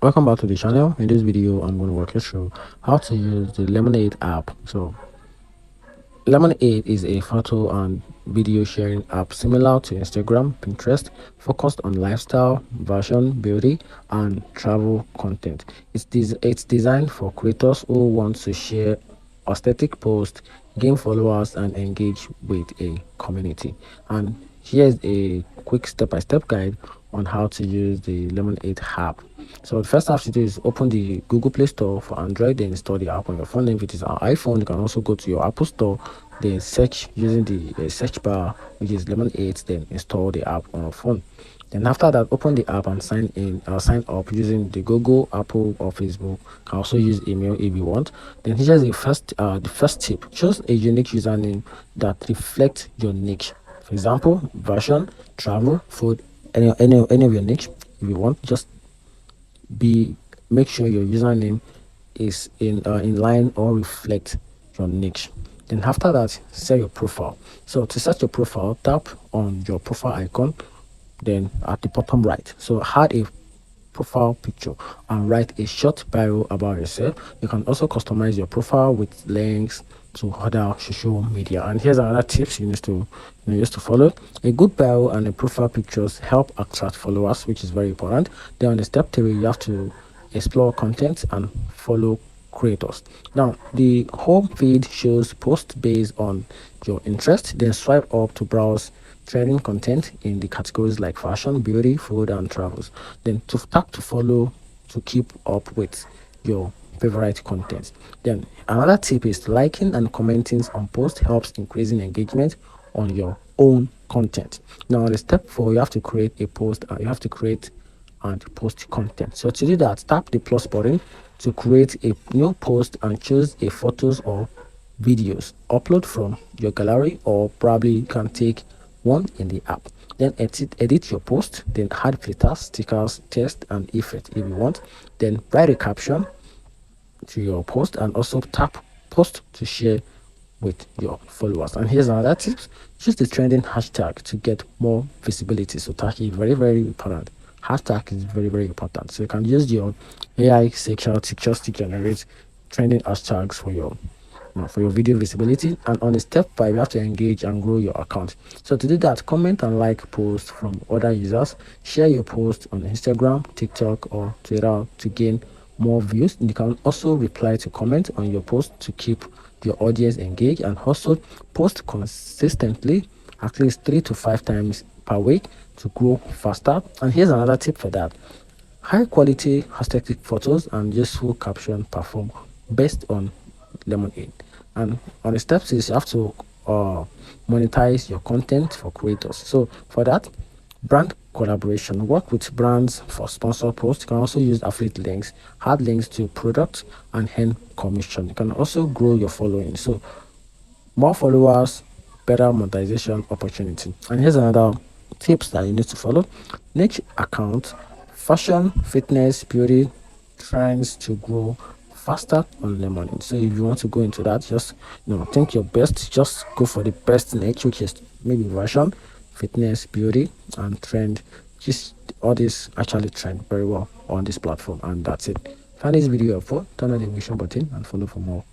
Welcome back to the channel. In this video I'm going to walk you through how to use the Lemon8 app. So Lemon8 is a photo and video sharing app similar to Instagram, Pinterest, focused on lifestyle, fashion, beauty, and travel content. It's designed for creators who want to share aesthetic posts, gain followers, and engage with a community. And here's a quick step-by-step guide on how to use the Lemon8 app. So the first have to do is open the Google Play Store for Android, then install the app on your phone. If it is an iPhone, you can also go to your Apple Store, then search using the search bar, which is Lemon8, then install the app on your phone. Then after that, open the app and sign in or sign up using the Google, Apple, or Facebook. You can also use email if you want. Then here's the first tip: choose a unique username that reflects your niche. For example, fashion, travel, food, any of your niche. If you want, just make sure your username is in line or reflect your niche. Then after that, set your profile. So to set your profile, tap on your profile icon, then at the bottom right, so add a profile picture and write a short bio about yourself. You can also customize your profile with links to other social media. And here's another tips you need to follow: a good bio and a profile pictures help attract followers, which is very important. Then on the step 3, you have to explore content and follow creators. Now the home feed shows posts based on your interest, then swipe up to browse trending content in the categories like fashion, beauty, food, and travels. Then to tap to follow to keep up with your favorite content. Then another tip is liking and commenting on posts helps increasing engagement on your own content. Now on the step 4, you have to create a post. You have to create and post content. So to do that, tap the plus button to create a new post and choose a photos or videos. Upload from your gallery, or probably you can take one in the app. Then edit your post, then add filters, stickers, text, and effect if you want. Then write a caption to your post and also tap post to share with your followers. And here's another tip: choose the trending hashtag to get more visibility. So tag is very important. Hashtag is very important. So you can use your AI sexual pictures to generate trending hashtags for your video visibility. And on the step 5, you have to engage and grow your account. So to do that, comment and like posts from other users, share your post on Instagram, TikTok, or Twitter to gain more views. And you can also reply to comment on your post to keep your audience engaged, and also post consistently, at least 3 to 5 times per week to grow faster. And here's another tip for that: high quality aesthetic photos and useful caption perform best on Lemon8. And on the steps is you have to monetize your content for creators. So for that, brand collaboration: work with brands for sponsor posts. You can also use affiliate links, add links to products, and earn commission. You can also grow your following. So more followers, better monetization opportunity. And here's another tips that you need to follow: niche account, fashion, fitness, beauty trends to grow faster on Lemon8. So if you want to go into that, just think your best, just go for the best niche, which is maybe fashion, fitness, beauty, and trend. Just all this actually trend very well on this platform. And that's it. Find this video helpful, turn on the notification button and follow for more.